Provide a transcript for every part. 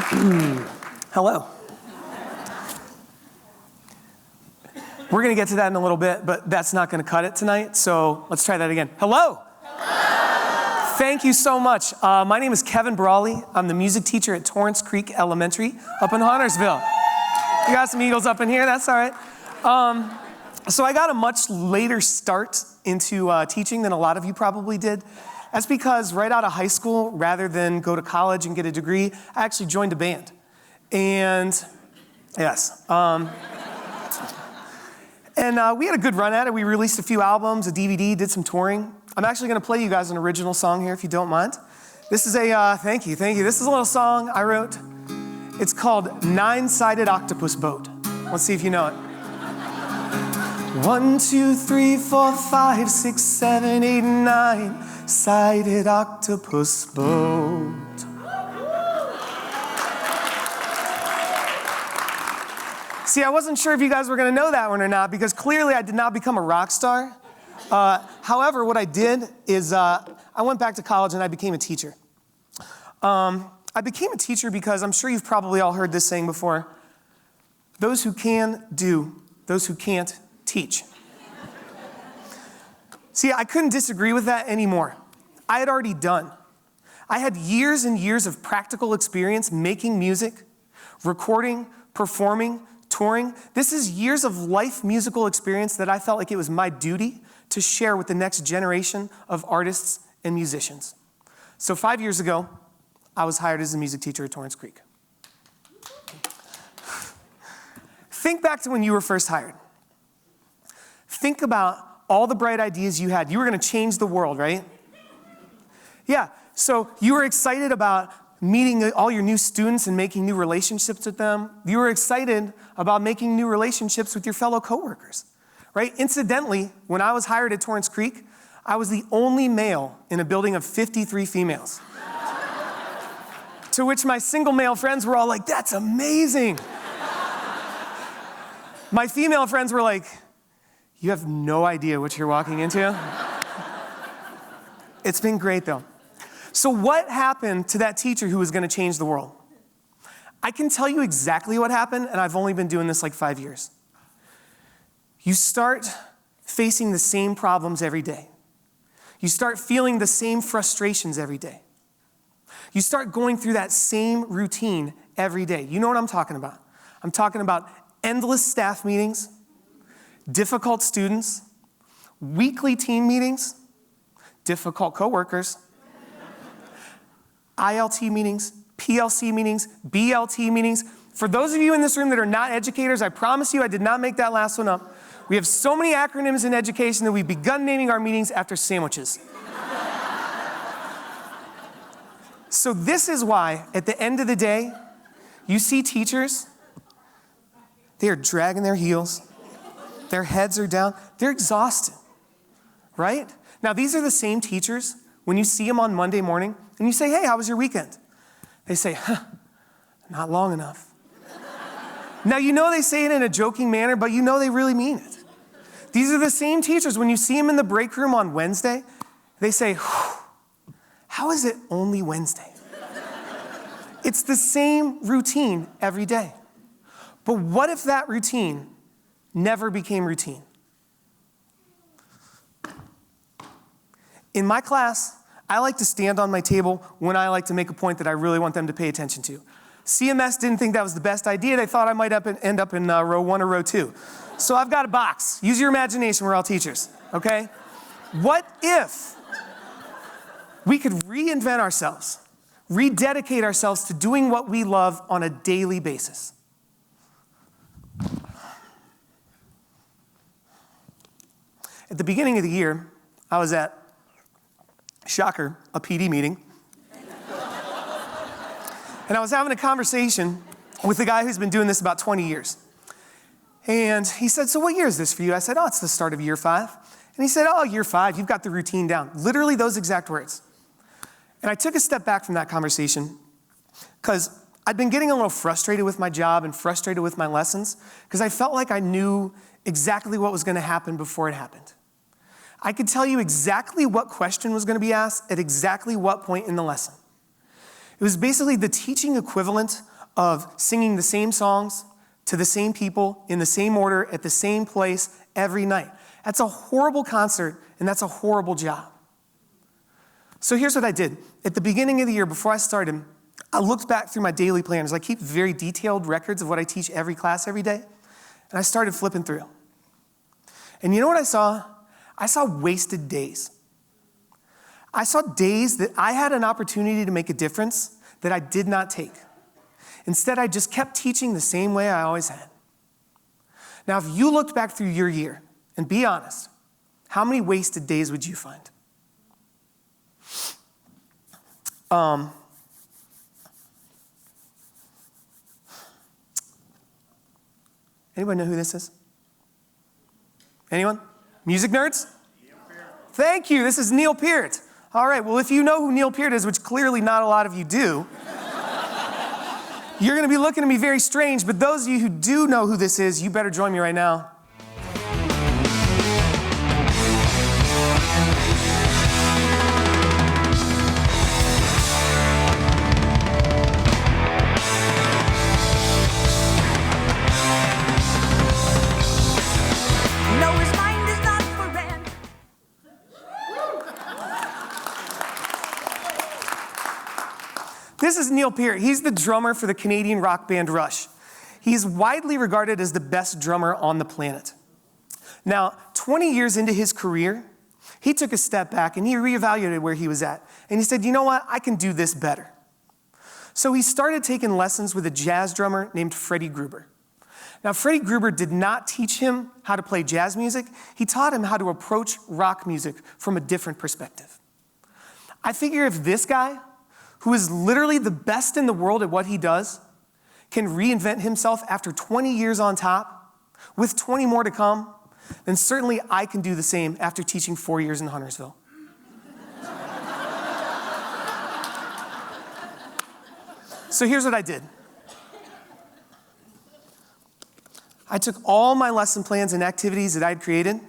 Hello. We're going to get to that in a little bit, but that's not going to cut it tonight, so let's try that again. Hello. Hello. Thank you so much. My name is Kevin Brawley. I'm the music teacher at Torrence Creek Elementary up in Huntersville. You got some Eagles up in here, that's all right. So I got a much later start into teaching than a lot of you probably did. That's because right out of high school, rather than go to college and get a degree, I actually joined a band. And yes, we had a good run at it. We released a few albums, a DVD, did some touring. I'm actually going to play you guys an original song here, if you don't mind. This is a, thank you. This is a little song I wrote. It's called Nine-Sided Octopus Boat. Let's see if you know it. 1, 2, 3, 4, 5, 6, 7, 8, 9-sided octopus boat. See, I wasn't sure if you guys were going to know that one or not, because clearly I did not become a rock star. However, what I did is I went back to college and I became a teacher. I became a teacher because I'm sure you've probably all heard this saying before. Those who can do, those who can't teach. See, I couldn't disagree with that anymore. I had already done. I had years and years of practical experience making music, recording, performing, touring. This is years of life musical experience that I felt like it was my duty to share with the next generation of artists and musicians. So 5 years ago, I was hired as a music teacher at Torrence Creek. Think back to when you were first hired. Think about all the bright ideas you had. You were going to change the world, right? Yeah, so you were excited about meeting all your new students and making new relationships with them. You were excited about making new relationships with your fellow coworkers, right? Incidentally, when I was hired at Torrence Creek, I was the only male in a building of 53 females. To which my single male friends were all like, that's amazing. My female friends were like, you have no idea what you're walking into. It's been great though. So what happened to that teacher who was going to change the world? I can tell you exactly what happened, and I've only been doing this like 5 years. You start facing the same problems every day. You start feeling the same frustrations every day. You start going through that same routine every day. You know what I'm talking about. I'm talking about endless staff meetings, difficult students, weekly team meetings, difficult coworkers, ILT meetings, PLC meetings, BLT meetings. For those of you in this room that are not educators, I promise you I did not make that last one up. We have so many acronyms in education that we've begun naming our meetings after sandwiches. So this is why, at the end of the day, you see teachers, they are dragging their heels, their heads are down, they're exhausted, right? Now, these are the same teachers, when you see them on Monday morning, and you say, hey, how was your weekend? They say, not long enough. Now, you know they say it in a joking manner, but you know they really mean it. These are the same teachers, when you see them in the break room on Wednesday, they say, how is it only Wednesday? It's the same routine every day. But what if that routine never became routine? In my class, I like to stand on my table when I like to make a point that I really want them to pay attention to. CMS didn't think that was the best idea. They thought I might end up in row 1 or row 2. So I've got a box. Use your imagination, we're all teachers, okay? What if we could reinvent ourselves, rededicate ourselves to doing what we love on a daily basis? At the beginning of the year, I was at, shocker, a PD meeting. And I was having a conversation with the guy who's been doing this about 20 years. And he said, so what year is this for you? I said, oh, it's the start of year 5. And he said, oh, year 5, you've got the routine down. Literally those exact words. And I took a step back from that conversation because I'd been getting a little frustrated with my job and frustrated with my lessons because I felt like I knew exactly what was going to happen before it happened. I could tell you exactly what question was going to be asked at exactly what point in the lesson. It was basically the teaching equivalent of singing the same songs to the same people in the same order at the same place every night. That's a horrible concert, and that's a horrible job. So here's what I did. At the beginning of the year, before I started, I looked back through my daily planners. I keep very detailed records of what I teach every class every day, and I started flipping through. And you know what I saw? I saw wasted days. I saw days that I had an opportunity to make a difference that I did not take. Instead, I just kept teaching the same way I always had. Now, if you looked back through your year, and be honest, how many wasted days would you find? Anyone know who this is? Anyone? Music nerds? Thank you. This is Neil Peart. All right. Well, if you know who Neil Peart is, which clearly not a lot of you do, you're going to be looking at me very strange. But those of you who do know who this is, you better join me right now. This is Neil Peart. He's the drummer for the Canadian rock band Rush. He's widely regarded as the best drummer on the planet. Now, 20 years into his career, he took a step back and he reevaluated where he was at. And he said, you know what? I can do this better. So he started taking lessons with a jazz drummer named Freddie Gruber. Now, Freddie Gruber did not teach him how to play jazz music. He taught him how to approach rock music from a different perspective. I figure if this guy, who is literally the best in the world at what he does, can reinvent himself after 20 years on top, with 20 more to come, then certainly I can do the same after teaching 4 years in Huntersville. So here's what I did. I took all my lesson plans and activities that I'd created,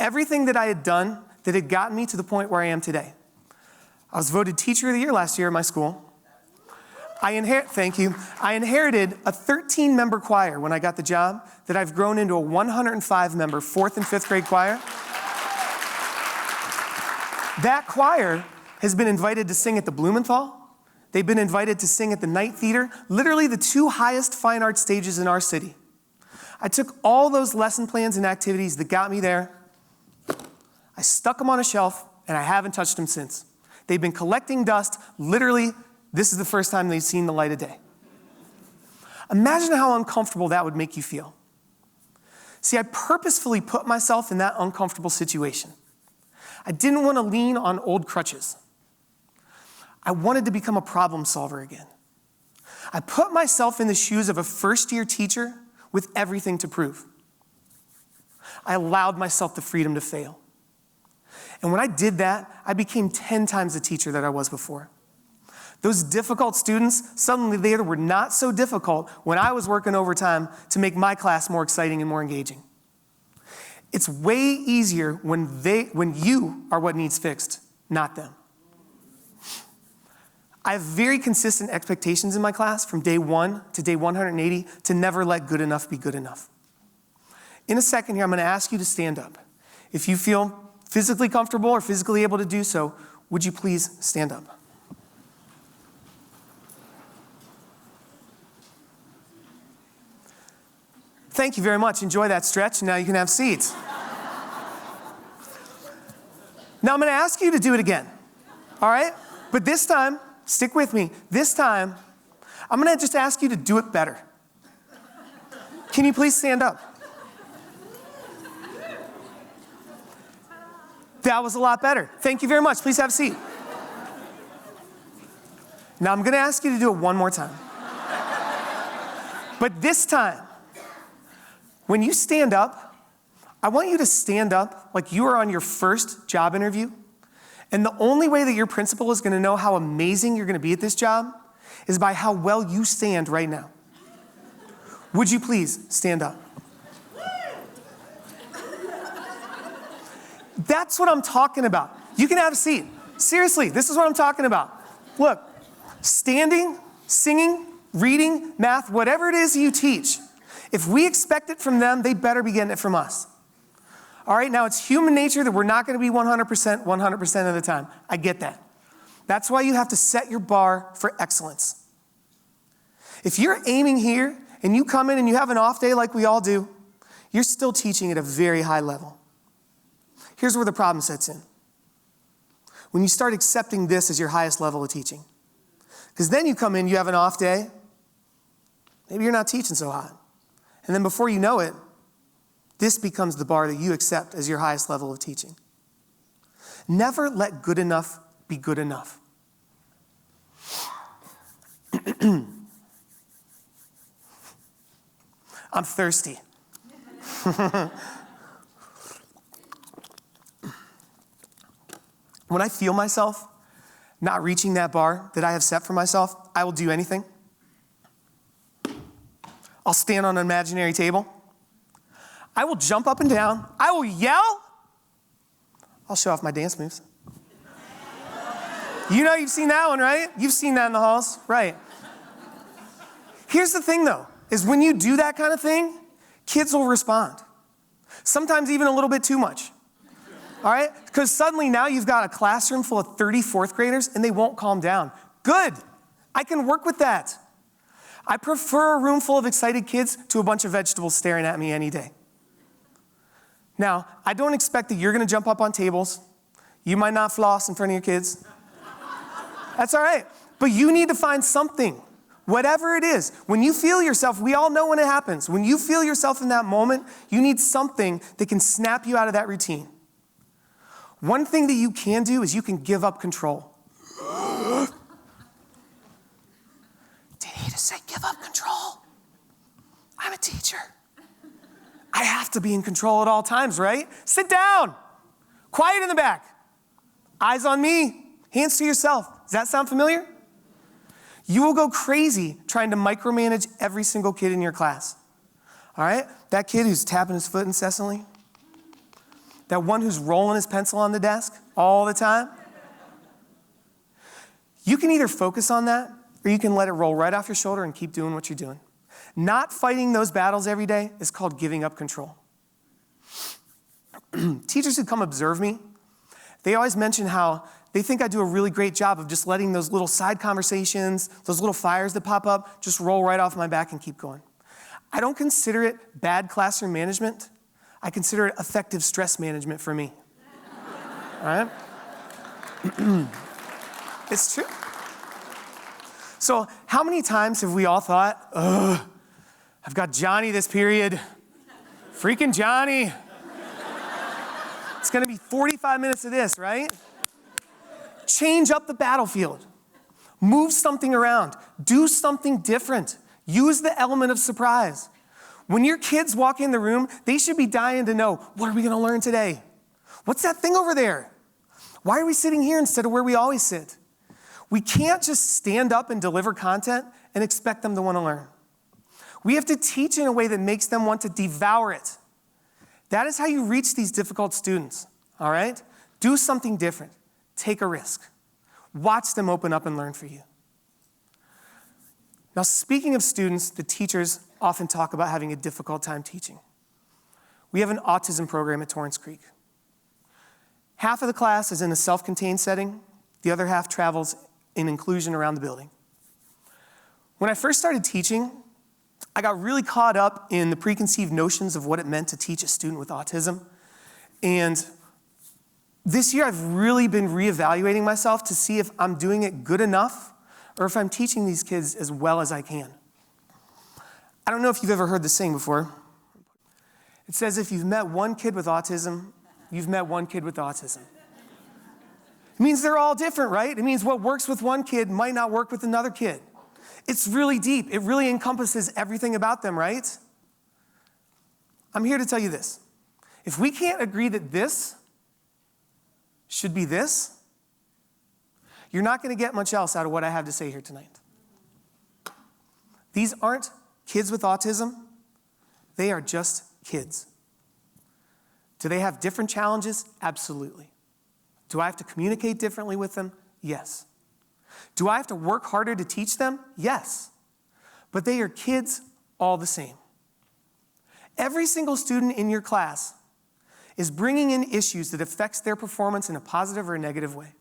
everything that I had done that had gotten me to the point where I am today. I was voted Teacher of the Year last year at my school. Thank you. I inherited a 13-member choir when I got the job that I've grown into a 105-member 4th and 5th grade choir. That choir has been invited to sing at the Blumenthal. They've been invited to sing at the Night Theater, literally the 2 highest fine arts stages in our city. I took all those lesson plans and activities that got me there, I stuck them on a shelf, and I haven't touched them since. They've been collecting dust. Literally, this is the first time they've seen the light of day. Imagine how uncomfortable that would make you feel. See, I purposefully put myself in that uncomfortable situation. I didn't want to lean on old crutches. I wanted to become a problem solver again. I put myself in the shoes of a first-year teacher with everything to prove. I allowed myself the freedom to fail. And when I did that, I became 10 times the teacher that I was before. Those difficult students, suddenly they were not so difficult when I was working overtime to make my class more exciting and more engaging. It's way easier when you are what needs fixed, not them. I have very consistent expectations in my class from day 1 to day 180 to never let good enough be good enough. In a second here, I'm going to ask you to stand up. If you feel physically comfortable or physically able to do so, would you please stand up? Thank you very much. Enjoy that stretch. Now you can have seats. Now I'm going to ask you to do it again. All right? But this time, stick with me. This time, I'm going to just ask you to do it better. Can you please stand up? That was a lot better. Thank you very much. Please have a seat. Now I'm going to ask you to do it one more time. But this time, when you stand up, I want you to stand up like you are on your first job interview. And the only way that your principal is going to know how amazing you're going to be at this job is by how well you stand right now. Would you please stand up? That's what I'm talking about. You can have a seat. Seriously, this is what I'm talking about. Look, Standing, singing, reading, math, whatever it is you teach, if we expect it from them, they better be getting it from us. All right, now it's human nature that we're not going to be 100% of the time. I get that. That's why you have to set your bar for excellence. If you're aiming here and you come in and you have an off day like we all do, you're still teaching at a very high level. Here's where the problem sets in. When you start accepting this as your highest level of teaching. Because then you come in, you have an off day, maybe you're not teaching so hot. And then before you know it, this becomes the bar that you accept as your highest level of teaching. Never let good enough be good enough. I'm thirsty. When I feel myself not reaching that bar that I have set for myself, I will do anything. I'll stand on an imaginary table. I will jump up and down. I will yell. I'll show off my dance moves. You know you've seen that one, right? You've seen that in the halls, right? Here's the thing, though, is when you do that kind of thing, kids will respond. Sometimes even a little bit too much. All right? Because suddenly now you've got a classroom full of 30 fourth graders and they won't calm down. Good. I can work with that. I prefer a room full of excited kids to a bunch of vegetables staring at me any day. Now, I don't expect that you're going to jump up on tables. You might not floss in front of your kids. That's all right. But you need to find something, whatever it is. When you feel yourself, we all know when it happens. When you feel yourself in that moment, you need something that can snap you out of that routine. One thing that you can do is you can give up control. Did he just say give up control? I'm a teacher. I have to be in control at all times, right? Sit down. Quiet in the back. Eyes on me. Hands to yourself. Does that sound familiar? You will go crazy trying to micromanage every single kid in your class. All right? That kid who's tapping his foot incessantly. That one who's rolling his pencil on the desk all the time. You can either focus on that or you can let it roll right off your shoulder and keep doing what you're doing. Not fighting those battles every day is called giving up control. Teachers who come observe me, they always mention how they think I do a really great job of just letting those little side conversations, those little fires that pop up, just roll right off my back and keep going. I don't consider it bad classroom management. I consider it effective stress management for me. All right? It's true. So how many times have we all thought, I've got Johnny this period. Freaking Johnny. It's going to be 45 minutes of this, right? Change up the battlefield. Move something around. Do something different. Use the element of surprise. When your kids walk in the room, they should be dying to know, what are we going to learn today? What's that thing over there? Why are we sitting here instead of where we always sit? We can't just stand up and deliver content and expect them to want to learn. We have to teach in a way that makes them want to devour it. That is how you reach these difficult students, all right? Do something different. Take a risk. Watch them open up and learn for you. Now, speaking of students, the teachers often talk about having a difficult time teaching. We have an autism program at Torrence Creek. Half of the class is in a self-contained setting. The other half travels in inclusion around the building. When I first started teaching, I got really caught up in the preconceived notions of what it meant to teach a student with autism. And this year, I've really been reevaluating myself to see if I'm doing it good enough or if I'm teaching these kids as well as I can. I don't know if you've ever heard this saying before. It says if you've met one kid with autism, you've met one kid with autism. It means they're all different, right? It means what works with one kid might not work with another kid. It's really deep. It really encompasses everything about them, right? I'm here to tell you this. If we can't agree that this should be this, you're not going to get much else out of what I have to say here tonight. These aren't kids with autism. They are just kids. Do they have different challenges? Absolutely. Do I have to communicate differently with them? Yes. Do I have to work harder to teach them? Yes. But they are kids all the same. Every single student in your class is bringing in issues that affects their performance in a positive or a negative way.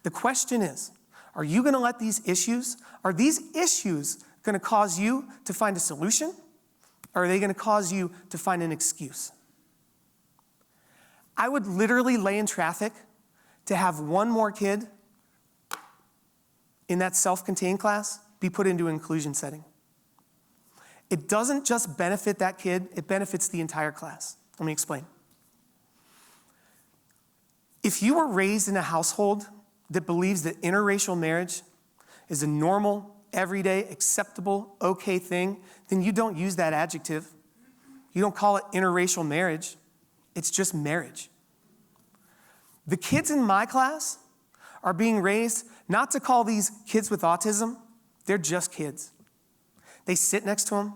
The question is, are you going to let these issues, are these issues going to cause you to find a solution? Or are they going to cause you to find an excuse? I would literally lay in traffic to have one more kid in that self-contained class be put into an inclusion setting. It doesn't just benefit that kid, it benefits the entire class. Let me explain. If you were raised in a household that believes that interracial marriage is a normal, everyday, acceptable, okay thing, then you don't use that adjective. You don't call it interracial marriage. It's just marriage. The kids in my class are being raised not to call these kids with autism. They're just kids. They sit next to them.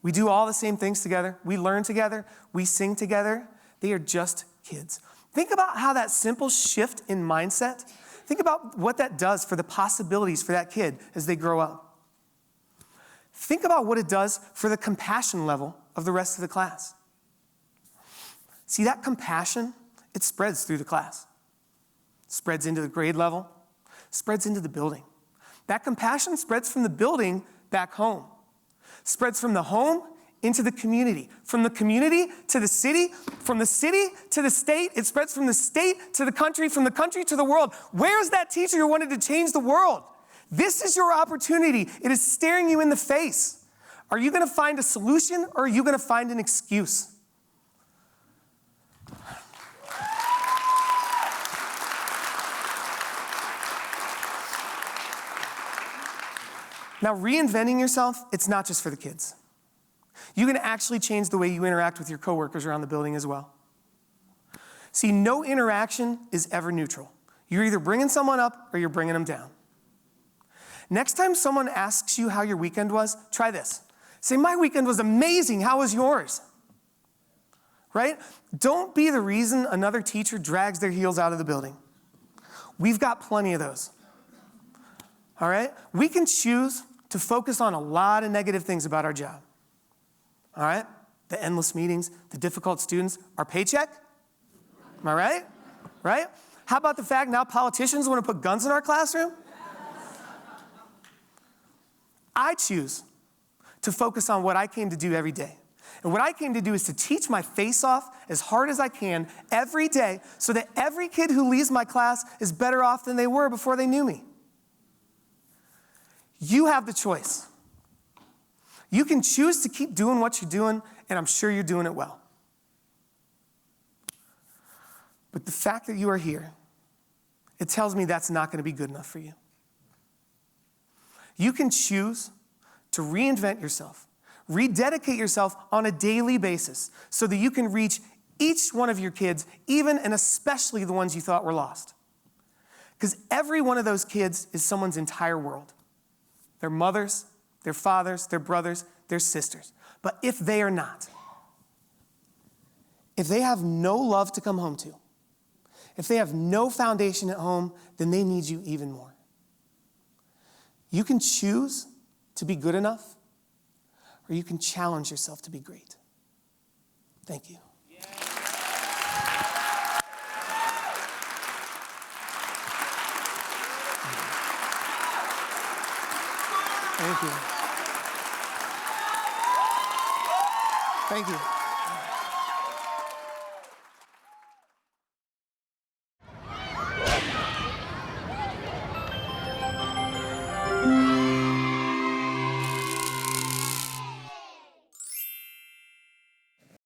We do all the same things together. We learn together. We sing together. They are just kids. Think about how that simple shift in mindset, think about what that does for the possibilities for that kid as they grow up. Think about what it does for the compassion level of the rest of the class. See, that compassion, it spreads through the class. Spreads into the grade level, spreads into the building. That compassion spreads from the building back home. Spreads from the home into the community. From the community to the city, from the city to the state. It spreads from the state to the country, from the country to the world. Where's that teacher who wanted to change the world? This is your opportunity. It is staring you in the face. Are you going to find a solution or are you going to find an excuse? Now, reinventing yourself, it's not just for the kids. You can actually change the way you interact with your coworkers around the building as well. See, no interaction is ever neutral. You're either bringing someone up or you're bringing them down. Next time someone asks you how your weekend was, try this. Say, my weekend was amazing. How was yours? Right? Don't be the reason another teacher drags their heels out of the building. We've got plenty of those. All right? We can choose to focus on a lot of negative things about our job. All right? The endless meetings, the difficult students, our paycheck. Am I right? Right? How about the fact now politicians want to put guns in our classroom? I choose to focus on what I came to do every day. And what I came to do is to teach my face off as hard as I can every day so that every kid who leaves my class is better off than they were before they knew me. You have the choice. You can choose to keep doing what you're doing, and I'm sure you're doing it well. But the fact that you are here, it tells me that's not going to be good enough for you. You can choose to reinvent yourself, rededicate yourself on a daily basis so that you can reach each one of your kids, even and especially the ones you thought were lost. Because every one of those kids is someone's entire world. Their mothers, their fathers, their brothers, their sisters. But if they are not, if they have no love to come home to, if they have no foundation at home, then they need you even more. You can choose to be good enough, or you can challenge yourself to be great. Thank you. Thank you. Thank you.